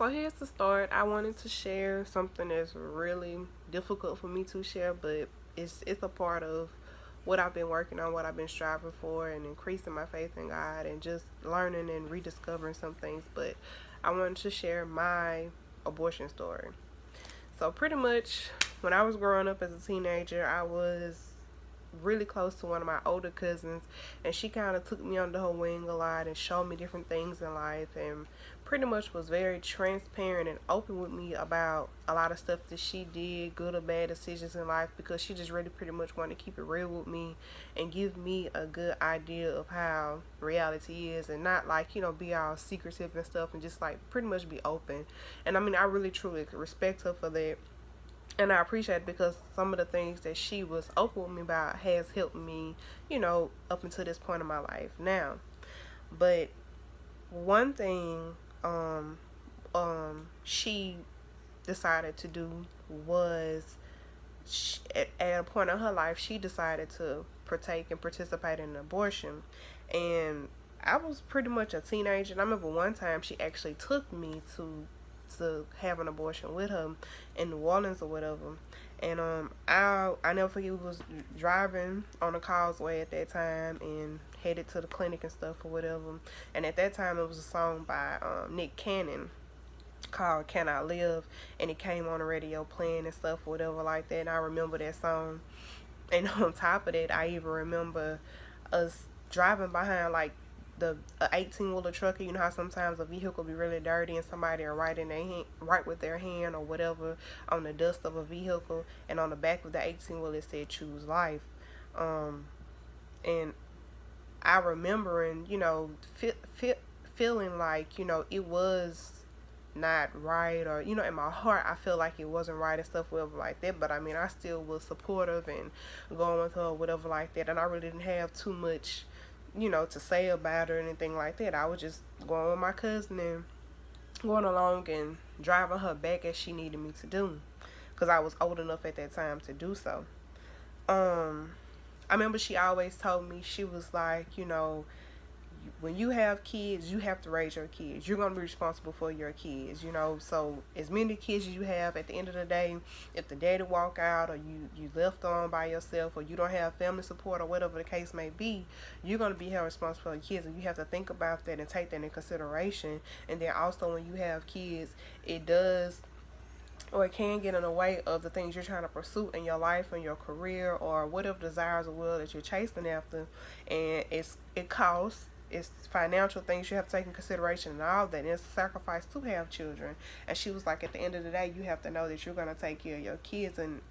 So here's the start. I wanted to share something that's really difficult for me to share, but it's a part of what I've been working on, what I've been striving for, and increasing my faith in God, and just learning and rediscovering some things. But I wanted to share my abortion story. So pretty much, when I was growing up as a teenager, I was really close to one of my older cousins, and she kind of took me under her wing a lot and showed me different things in life, and pretty much was very transparent and open with me about a lot of stuff that she did, good or bad decisions in life, because she just really pretty much wanted to keep it real with me and give me a good idea of how reality is, and not like, be all secretive and stuff, and just like pretty much be open. And I mean, I really truly respect her for that, and I appreciate it because some of the things that she was open with me about has helped me, up until this point in my life now. But one thing she decided to do was, at a point in her life, she decided to partake and participate in an abortion. And I was pretty much a teenager, and I remember one time she actually took me to have an abortion with her in New Orleans or whatever. And I never forget, we was driving on the causeway at that time and headed to the clinic and stuff or whatever. And at that time it was a song by Nick Cannon called Can I Live, and it came on the radio playing and stuff or whatever like that. And I remember that song. And on top of that, I even remember us driving behind like the 18-wheeler trucker. You know how sometimes a vehicle be really dirty and somebody will write in their hand, write with their hand or whatever on the dust of a vehicle, and on the back of the 18-wheeler it said choose life. And I remembering, feeling like, it was not right, or in my heart I feel like it wasn't right and stuff, whatever like that. But I mean, I still was supportive and going with her, whatever like that. And I really didn't have too much, to say about her or anything like that. I was just going with my cousin and going along and driving her back as she needed me to do, because I was old enough at that time to do so. I remember she always told me, she was like, when you have kids, you have to raise your kids. You're going to be responsible for your kids, So as many kids as you have, at the end of the day, if the daddy walk out, or you left on by yourself, or you don't have family support, or whatever the case may be, you're going to be held responsible for your kids. And you have to think about that and take that in consideration. And then also, when you have kids, it does, or it can get in the way of the things you're trying to pursue in your life and your career, or whatever desires or will that you're chasing after. And it costs. It's financial things you have to take in consideration and all that. And it's a sacrifice to have children. And she was like, at the end of the day, you have to know that you're going to take care of your kids. And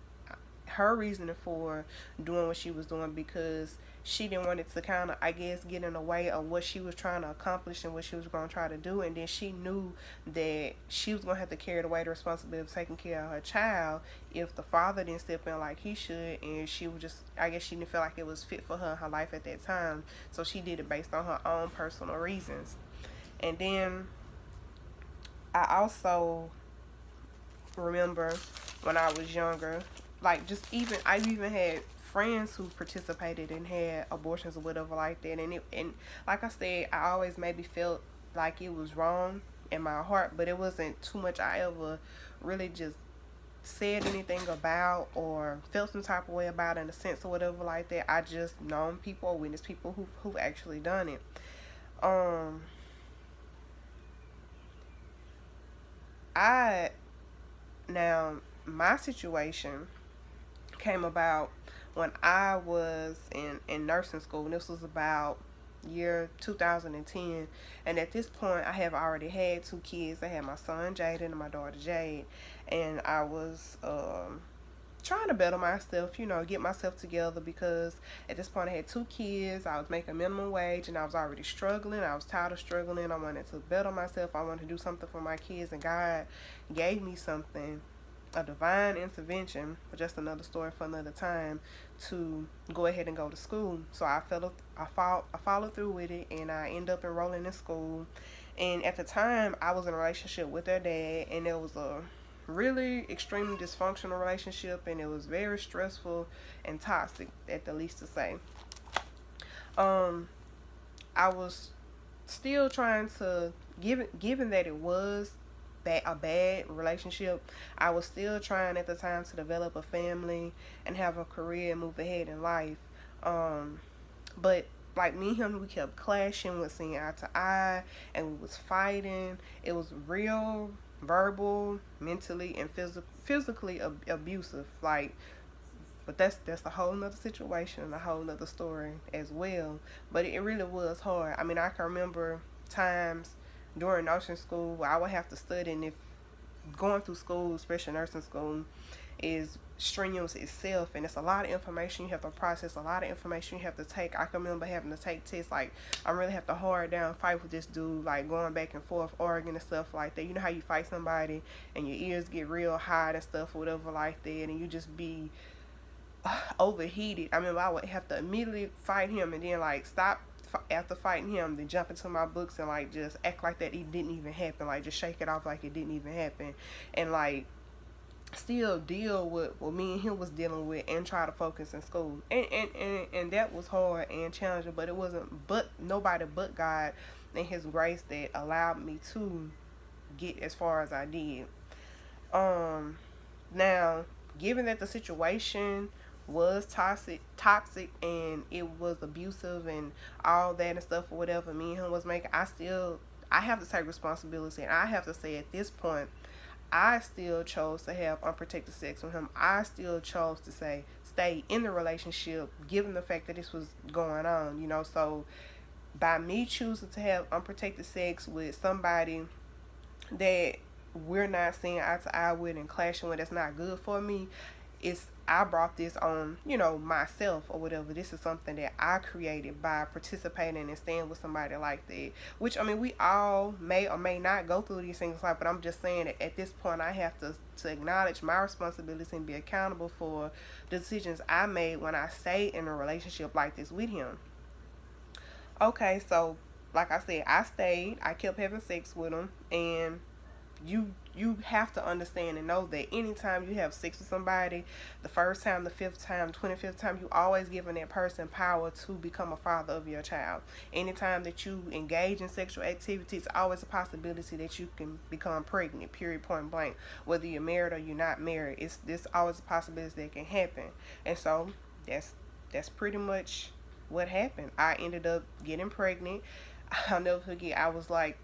her reasoning for doing what she was doing, because she didn't want it to kind of, I guess, get in the way of what she was trying to accomplish and what she was going to try to do. And then she knew that she was going to have to carry the weight of responsibility of taking care of her child if the father didn't step in like he should. And she was just, I guess she didn't feel like it was fit for her in her life at that time. So she did it based on her own personal reasons. And then I also remember when I was younger, like, I've even had friends who participated and had abortions or whatever like that. And like I said, I always maybe felt like it was wrong in my heart, but it wasn't too much I ever really just said anything about or felt some type of way about in a sense or whatever like that. I just known people or witnessed people who've actually done it. I Now, my situation came about when I was in nursing school, and this was about year 2010. And at this point, I have already had two kids. I had my son Jaden and my daughter Jade. And I was trying to better myself, get myself together, because at this point I had two kids. I was making minimum wage and I was already struggling. I was tired of struggling. I wanted to better myself. I wanted to do something for my kids, and God gave me something, a divine intervention, but just another story for another time, to go ahead and go to school. So I followed through with it, and I ended up enrolling in school. And at the time, I was in a relationship with their dad, and it was a really extremely dysfunctional relationship, and it was very stressful and toxic, at the least to say. I was still trying to, given that it was a bad relationship. I was still trying at the time to develop a family and have a career and move ahead in life. Um, but like me and him, we kept clashing, with seeing eye to eye, and we was fighting. It was real verbal, mentally, and physically abusive. Like, but that's a whole nother situation and a whole nother story as well. But it really was hard. I mean, I can remember times during nursing school where I would have to study, and if going through school, especially nursing school, is strenuous itself, and it's a lot of information you have to process, a lot of information you have to take. I can remember having to take tests, like I really have to hard down fight with this dude, like going back and forth arguing and stuff like that. You know how you fight somebody and your ears get real hot and stuff or whatever like that, and you just be overheated. I mean, I would have to immediately fight him and then like stop after fighting him, then jump into my books and like just act like that it didn't even happen, like just shake it off like it didn't even happen, and like still deal with what me and him was dealing with and try to focus in school. And that was hard and challenging, but it wasn't but nobody but God and his grace that allowed me to get as far as I did. Now, given that the situation was toxic and it was abusive and all that and stuff or whatever me and him was making, I have to take responsibility, and I have to say at this point I still chose to have unprotected sex with him. I still chose to stay in the relationship given the fact that this was going on, you know. So by me choosing to have unprotected sex with somebody that we're not seeing eye to eye with and clashing with, that's not good for me, I brought this on, you know, myself or whatever. This is something that I created by participating and staying with somebody like that. Which, I mean, we all may or may not go through these things, like, but I'm just saying that at this point I have to acknowledge my responsibility and be accountable for the decisions I made when I stayed in a relationship like this with him. Okay, so like I said, I kept having sex with him, and you have to understand and know that anytime you have sex with somebody, the first time, the fifth time, 25th time, you always giving that person power to become a father of your child. Anytime that you engage in sexual activity, it's always a possibility that you can become pregnant, period, point blank. Whether you're married or you're not married, there's always a possibility that can happen. And so that's pretty much what happened. I ended up getting pregnant. I'll never forget, I was like,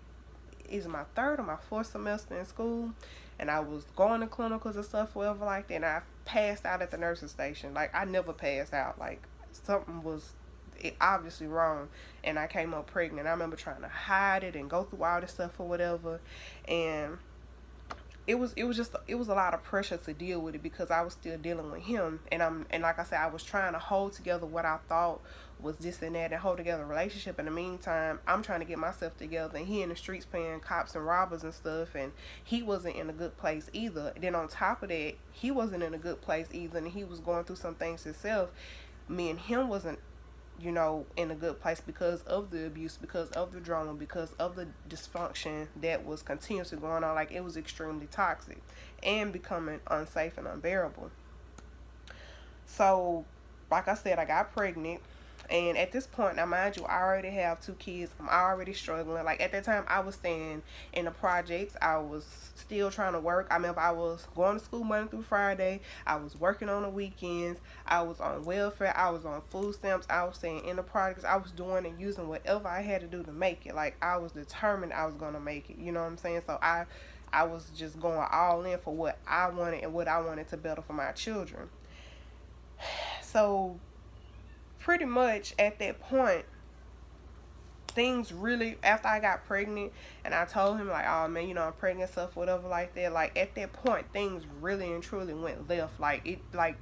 is my third or my fourth semester in school, and I was going to clinicals and stuff, whatever like that, and I passed out at the nursing station. Like, I never passed out. Like, something was obviously wrong, and I came up pregnant. I remember trying to hide it and go through all this stuff or whatever, and it was a lot of pressure to deal with it because I was still dealing with him, and like I said, I was trying to hold together what I thought was this and that and hold together a relationship. In the meantime, I'm trying to get myself together, and he in the streets paying cops and robbers and stuff, and he wasn't in a good place either. And then on top of that, he wasn't in a good place either, and he was going through some things himself. Me and him wasn't, you know, in a good place because of the abuse, because of the drama, because of the dysfunction that was continuously going on. Like, it was extremely toxic and becoming unsafe and unbearable. So, like I said, I got pregnant. And at this point, now mind you, I already have 2 kids. I'm already struggling. Like, at that time, I was staying in the projects. I was still trying to work. I remember I was going to school Monday through Friday. I was working on the weekends. I was on welfare. I was on food stamps. I was staying in the projects. I was doing and using whatever I had to do to make it. Like, I was determined I was going to make it. You know what I'm saying? So I was just going all in for what I wanted and what I wanted to better for my children. So pretty much at that point, things really, after I got pregnant and I told him like, oh man, you know, I'm pregnant, stuff, whatever like that, like at that point things really and truly went left. Like, it, like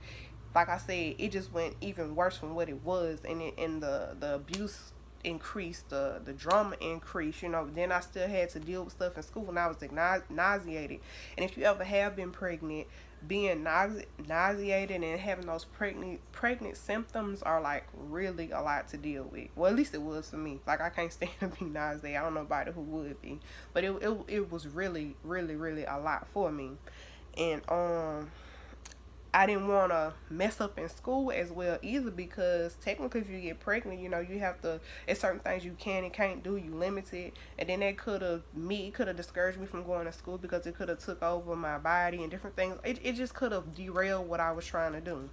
I said, it just went even worse from what it was, and the abuse increased, the drama increased, you know. Then I still had to deal with stuff in school, and I was like nauseated. And if you ever have been pregnant, being nauseated and having those pregnant symptoms are like really a lot to deal with. Well, at least it was for me. Like, I can't stand to be nauseated. I don't know nobody who would be, but it was really a lot for me. And I didn't want to mess up in school as well either, because technically if you get pregnant, you have to, it's certain things you can and can't do, you limited. And then that could have discouraged me from going to school, because it could have took over my body and different things. It just could have derailed what I was trying to do.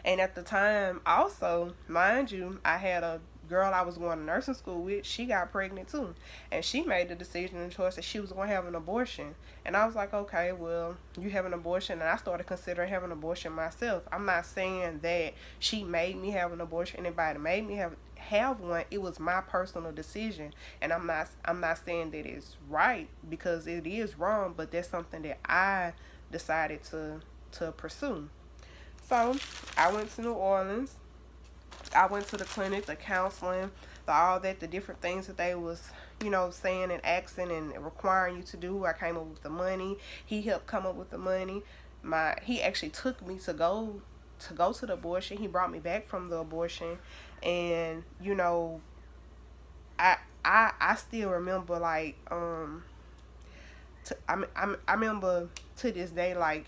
And at the time, also, mind you, I had a girl I was going to nursing school with. She got pregnant too. And she made the decision and choice that she was going to have an abortion. And I was like, okay, well, you have an abortion. And I started considering having an abortion myself. I'm not saying that she made me have an abortion. Anybody made me have one. It was my personal decision. And I'm not saying that it's right, because it is wrong, but that's something that I decided to pursue. So I went to New Orleans. I went to the clinic, the counseling, all that, the different things that they was, saying and asking and requiring you to do. I came up with the money. He helped come up with the money. He actually took me to the abortion. He brought me back from the abortion, and I still remember, like, I remember to this day, like,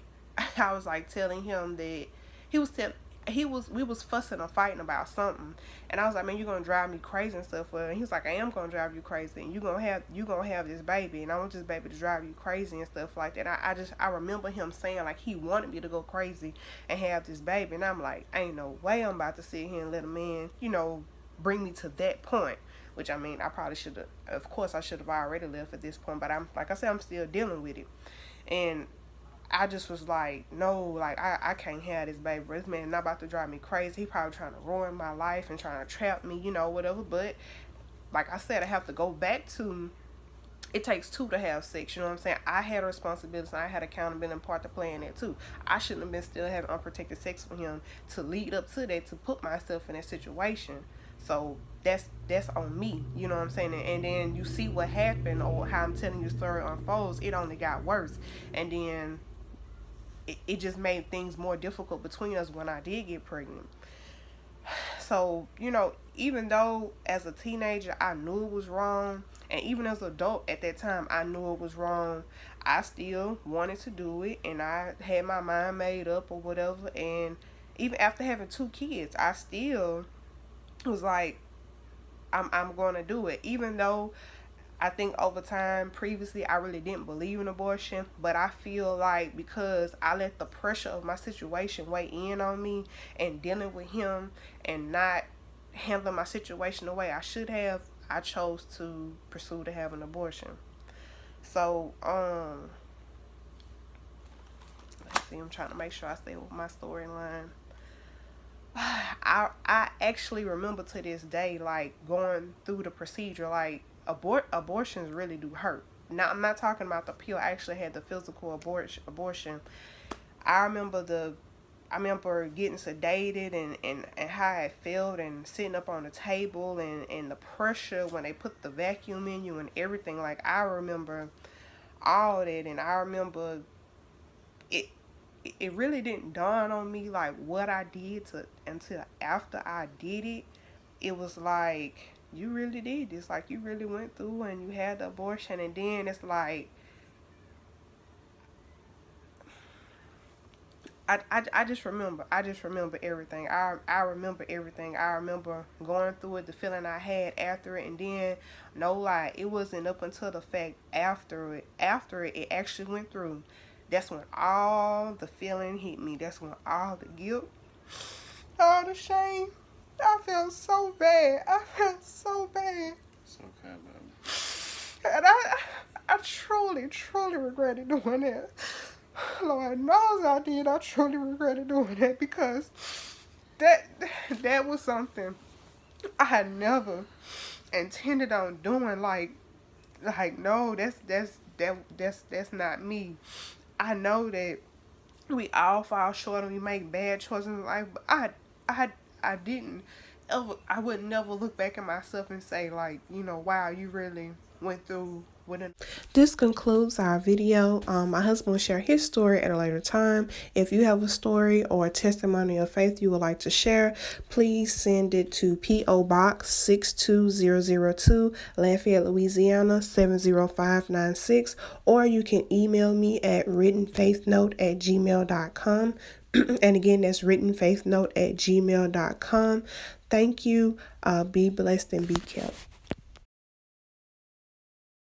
I was like telling him that he was tell we was fussing or fighting about something, and I was like, man, you're gonna drive me crazy and stuff. And he was like, I am gonna drive you crazy, and you gonna have this baby, and I want this baby to drive you crazy and stuff like that. I remember him saying, like, he wanted me to go crazy and have this baby, and I'm like, ain't no way I'm about to sit here and let a man, bring me to that point. Which, I mean, I probably should have, of course, I should have already left at this point, but I'm, like I said, I'm still dealing with it. And I just was like, no, like, I can't have this baby. This man not about to drive me crazy. He probably trying to ruin my life and trying to trap me, whatever. But like I said, I have to go back to, it takes two to have sex. You know what I'm saying? I had a responsibility. I had accountability and part to play in that too. I shouldn't have been still having unprotected sex with him to lead up to that, to put myself in that situation. So that's on me, you know what I'm saying? And then you see what happened, or how I'm telling you the story unfolds. It only got worse, and then it just made things more difficult between us when I did get pregnant. So, even though as a teenager I knew it was wrong, and even as an adult at that time I knew it was wrong, I still wanted to do it, and I had my mind made up or whatever. And even after having two kids, I still was like, I'm going to do it, even though I think over time previously I really didn't believe in abortion. But I feel like because I let the pressure of my situation weigh in on me, and dealing with him and not handling my situation the way I should have, I chose to pursue to have an abortion. So let's see, I'm trying to make sure I stay with my storyline. I actually remember to this day, like, going through the procedure. Like, abortions really do hurt. Now, I'm not talking about the pill. I actually had the physical abortion. I remember getting sedated, and how I felt, and sitting up on the table, and the pressure when they put the vacuum in you and everything. Like, I remember all that, and I remember it it really didn't dawn on me, like, what I did until after I did it. It was like, you really did this. Like, you really went through and you had the abortion. And then it's like, I just remember everything. I remember everything. I remember going through it, the feeling I had after it. And then, no lie, it wasn't up until the fact after it actually went through. That's when all the feeling hit me. That's when all the guilt, all the shame. I felt so bad. I felt so bad. It's okay, baby. And I truly, truly regretted doing that. Lord knows I did. I truly regretted doing that, because that was something I had never intended on doing. Like, no, that's not me. I know that we all fall short and we make bad choices in life, but I didn't ever, I would never look back at myself and say, like, wow, you really went through with it. This concludes our video. My husband will share his story at a later time. If you have a story or a testimony of faith you would like to share, please send it to P.O. Box 62002, Lafayette, Louisiana 70596, or you can email me at writtenfaithnote@gmail.com. And again, that's writtenfaithnote@gmail.com. Thank you. Be blessed and be kept.